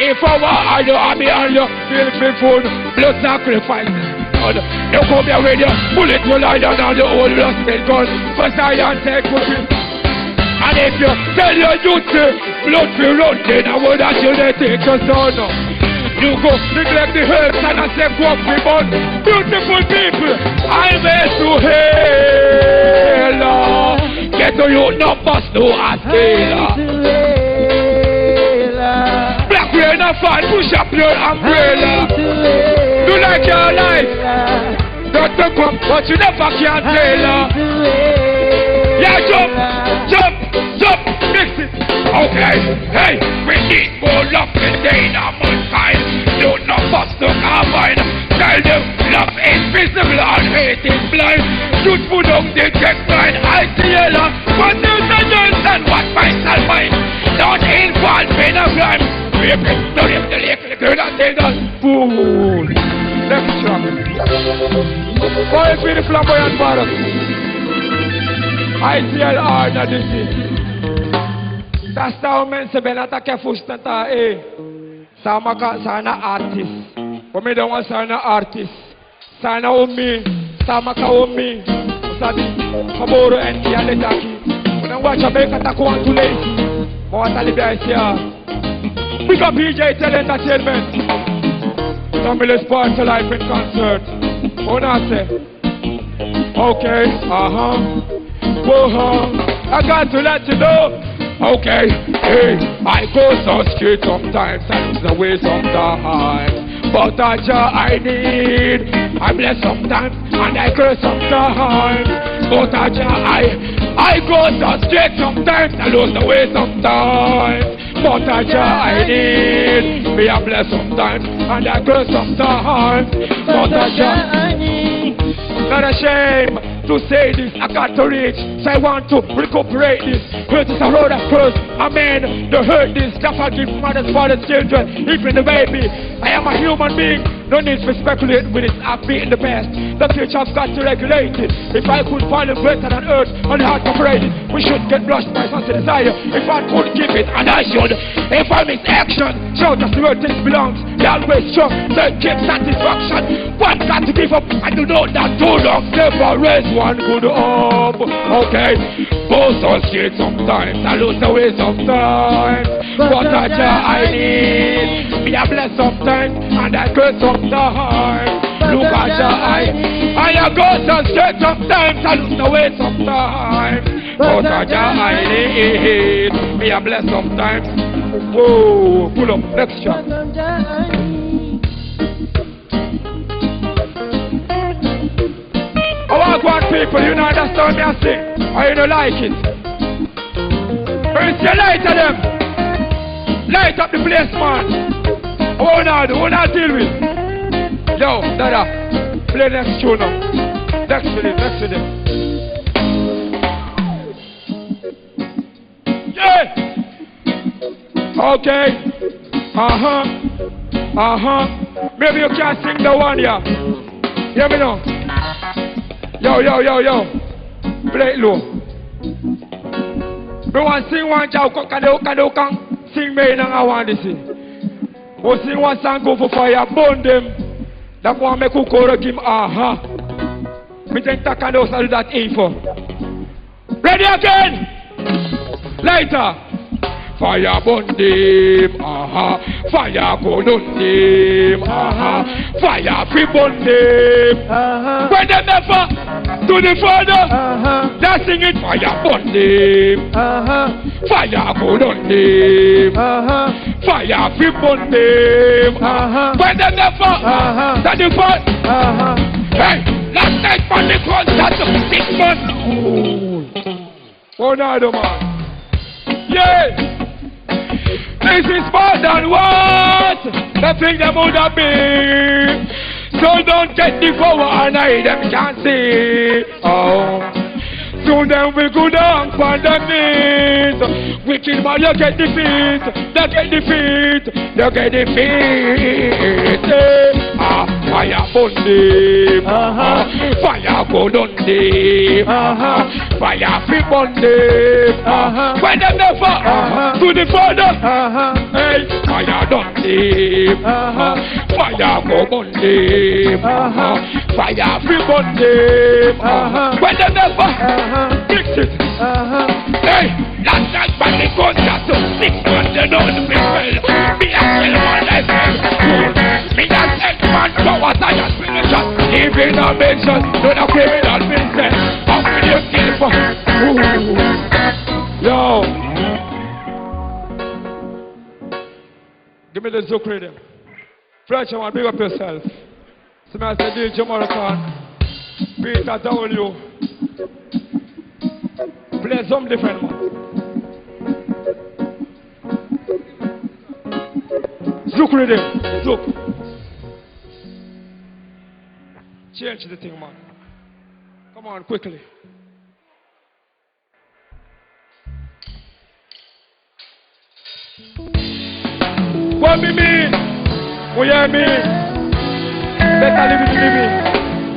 if I want you, I be on you. Feel free food, blood sacrifice. You come here with your bullet will lie down on the old rusted gun. First I take cooking. And if you tell your youth blood be running, I would that you they take your son. You go neglect the herbs and I say go up the bun. Beautiful people, I made to hell. Get to you, no bust, no assailor. Black rain and fall, push up your umbrella. Do like your life. Don't come, but you never can tell. Yeah, jump, jump, jump, mix it. Okay, hey, we need more love in mankind. Do not bust the carbine. Tell them love is visible and hate is blind. Truthful don't they get blind. I see a lot, but there's a nurse and what fights and mine. Don't involve in a crime. Rape it, don't have the lake, the girl and they done. Fool. Next track. Boy, be the flamboyant bottom. ICLR na disi. Tasta men se benata ke fustanta sama ka sana artist. Kami daw sana artist. Sana umi sama ka umi. Sabi kaboro and yale taki. Unang watcha be katakuan tulay. Mo talibya siya. Pick up PJ Tell Entertainment. Family sponsor life in concert. What I say? Okay, I got to let you know. Okay, hey, I go so straight sometimes and lose the way sometimes. But that's all I need. I bless sometimes and I curse sometimes. But that's all I go so straight sometimes and lose the way sometimes. But that's all I need. Me I bless sometimes and I curse sometimes. But that's all I need. Not a shame to say this, I got to reach, so I want to recuperate this. Hurt is a road of curse, amen. The hurt this, that forgive mothers, fathers, children, even the baby. I am a human being, no need to speculate with it. I've beaten the best, the future I've got to regulate it. If I could find a better than earth, on the heart to operate it, we should get blushed by such a desire. If I could give it, and I should. If I miss action, shout us the word this belongs. They always strong, they keep satisfaction. One got to give up, I do not that too long. Never raise one good up. Okay, both on straight sometimes, I lose the way sometimes. But I need, me a bless sometimes, and I curse sometimes. Look at the eye, I go so straight sometimes, I lose the way sometimes. But I need, me a bless sometimes. Whoa, pull up, next shot. I want people, you know understand me I sing, or you don't like it. First you light of them. Light up the place, man. What I deal with? Yo, Dada, play next tune now. Next to them. Yeah! Okay. Maybe you can't sing the one, yeah. Hear me now. Yo. Play it low. Me want sing one jow kan sing me nang I want to sing. Go sing one song go for fire, burn them. That one make cook or give Me think that can also do that info. Ready again? Later. Fire burn them, fire go down them, fire free burn them. When they never to the Father, they sing it, fire burn them, fire go down them, fire free burn them. When they never to the Father, hey, last night for the concert of 6 months. Oh, no, man. Yeah. This is more than what the thing them would have been. So don't get the power and I them can't see. Soon then we go down for the knees. Wicked man, you get defeat. They get defeat. They get defeat. Fire burn them. Fire go down them. Fire free burn them. When they never to the Father. Hey, Hey, fire don't deep. Fire go burn deep. Fire free burn deep. When they never fix it. Hey, last night by the gun just to 600 on the well. Me a kill one life. Me a take man power science spiritual. Living a mission, do the criminal business. How can you kill for? Yo. Give me the Zouk rhythm. Fletcher, man, big up yourself. Somebody said, DJ Morricone. Peter W. Play some different, man. Zouk rhythm. Zouk. Change the thing, man. Come on, quickly. What me mean? What you mean? Better live it, live it.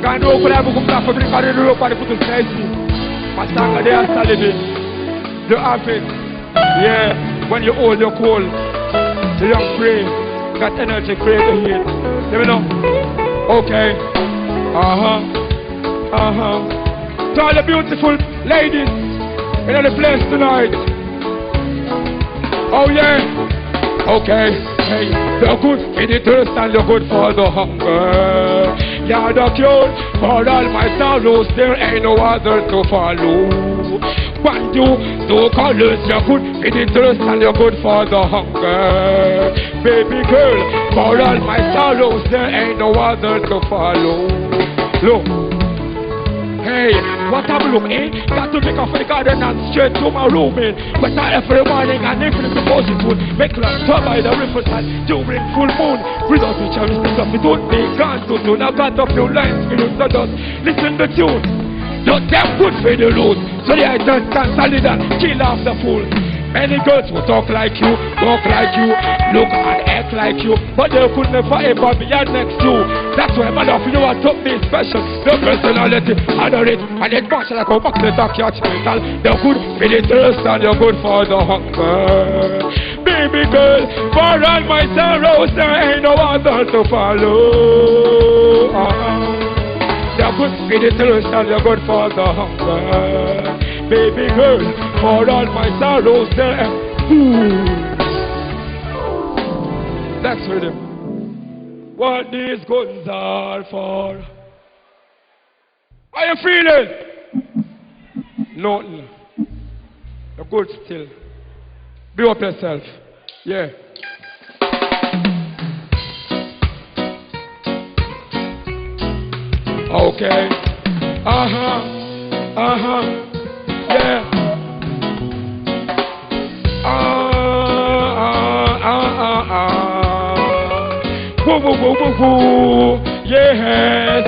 Can't do what I have to come for the carry the rope and put it nicely. My song they are solid. The outfit. Yeah, when you old, you're cold. The young free. Got energy, create the heat. Let me know. Okay. To all the beautiful ladies in the place tonight. Oh yeah. Okay. Hey, you're good for the thirst and you're good for the hunger. You're the cure for all my sorrows. There ain't no other to follow. One, two colors. You're good for the thirst and you're good for the hunger. Baby girl, for all my sorrows. There ain't no other to follow. Look. Hey, what I'm looking, got to pick off the garden and straight to my room in. But I every morning and if it's supposed it would make love to by the riverside during full moon. Without each other, stick up, it would be gone to do. Now got up new lines, it so just listen the tune. Don't them good for the loot, so they just can solid and kill off the fool. Many girls will talk like you, walk like you, look and act like you, but they could never ever be your next to. That's why my love for you are took me special. The personality, adore it, and it march like a bucket of catch metal. They're good for the thirst and you're good for the hunger. Baby girl, for all my sorrows, there ain't no other to follow. They're good for the thirst and you're good for the hunger. Baby girl, for all my sorrows there. That's rhythm. What these guns are for. How you feeling? Nothing. You're good still. Be up yourself. Yeah. Okay. Yeah. Woo woo woo woo woo. Yes.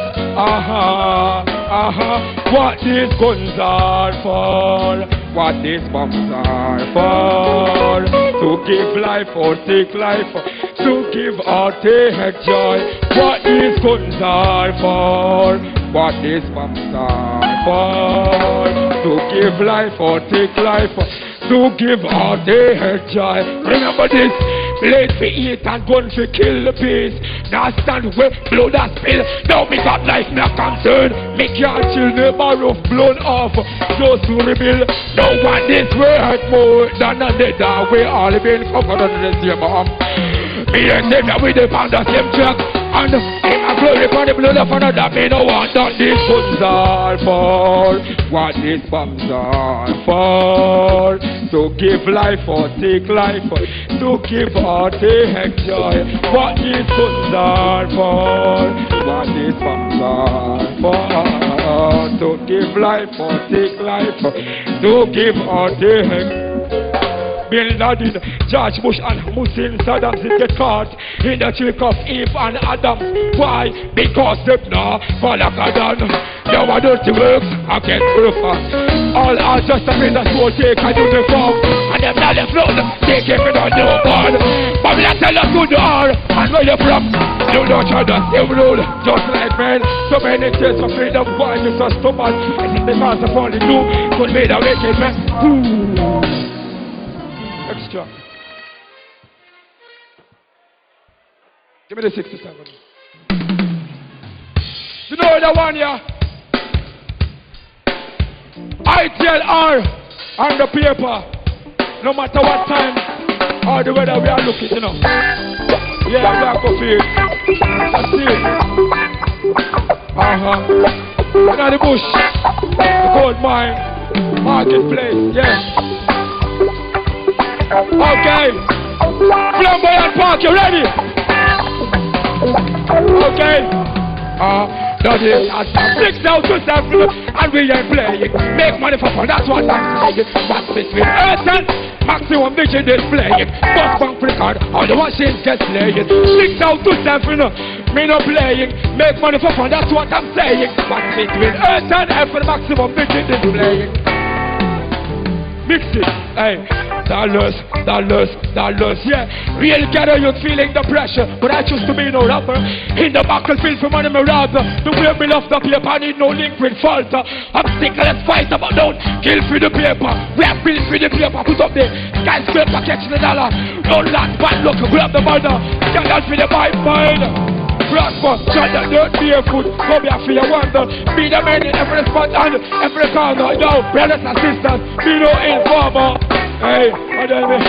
What these guns are for? What these bombs are for? To give life or take life, to give or take joy. What these guns are for? What these bombs are for? To give life or take life, to give or take joy. Remember this. Blade for eat and gun for kill the peace. Now stand with blood and spill. Now me got life no concern. Me can't chill, never rough blown off. Just to rebuild. No one is worth more than a dead. We all been covered under the same arm. Me and them that we depend on the same track. And him a glory for the blood of another. Me no want that these guns are for. What these bombs are for. To give life or take life. To give or take joy. What these guns are for. What these bombs are for. To give life or take life. To give or take. Bin Laden, George Bush and Hussein Saddam get caught in the trick of Eve and Adam. Why? Because they've not follow God. They were dirty works against breakfast. All are just a bit of soul take a uniform. And them not left blood, they came in on no God. But we tell us who they are and where you're from. You don't try to stay rule, just like men. So many days of freedom, why you so stubborn? And it's because of only you could be the wicked man. Extra. Give me the 67. You know the one here? ITLR on the paper. No matter what time or the weather we are looking, you know. Yeah, we are going to feel. Let's see it. You know the bush, the gold mine, marketplace, yeah. Okay. Flamboyant Park, you ready? Okay. That is at 6 now to 7 and we ain't playing. Make money for fun, that's what I'm saying. What's between earth and maximum vision displaying. Bus bank record, all the machines get slaying. 6 out to 7, me no playing. Make money for fun, that's what I'm saying. What's between earth and heaven, maximum vision displaying. Mix it, hey. Dollars, dollars, dollars, yeah. Real ghetto youth feeling the pressure, but I choose to be no rapper. In the battlefield for money me rather. The way me love the paper, I need no link with falter. I'm sick, let's fight about don't kill for the paper. Rap bill for the paper, put up the skyscraper, catch the dollar. No land, bad luck, grab the mother. Scandal for the mind. Prosper, try that dirt barefoot. Come here for your wonder. Be the man in every spot and every corner. Yo, brothers and sisters, be no informer. Hey, what do you mean?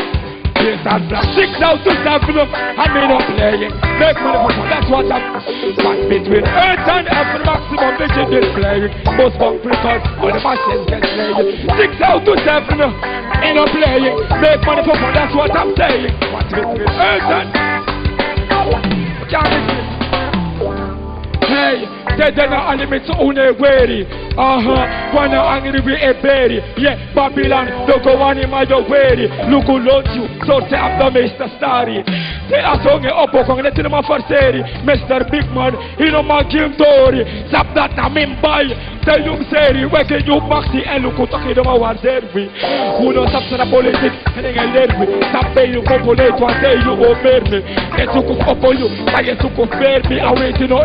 Yes, I'm black. 6 out to 7, I mean I'm playing. Make money for fun, that's what I'm. But between earth and heaven, maximum vision displaying. Most bunk because all the machines get slaying. 6 out to 7, ain't no playing. Make money for fun, that's what I'm saying. But between earth and can't make it. Hey, they're not limits on a weary. Wanna angry be a berry. Yeah, Babylon, don't go on in my weary. Look who loves you, so say I'm the Mr. Starry. They are song up on the cinema for Seri. Mr. Big Man, he know my game story. Zap that I'm in by. Tell you Seri, where can you maxi and look who talking about one Servi. Who knows up to the politics, and then I let me. Stop paying you populate one day you go bear me. Get to cook up on you, I get to cook bear me. I wait to know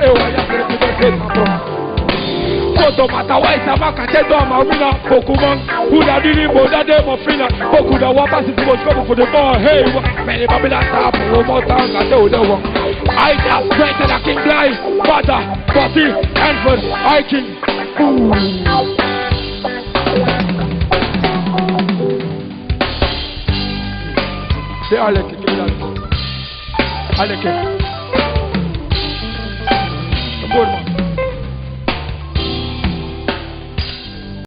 so matter why sama kate do ma wina Pokemon who da dili mo da dem of fina Poku da wapa si go come for the ball hey many Babylon tap no more town I do the one I just greater than King Fly Father Body Enford I King say Alec give that Alec good man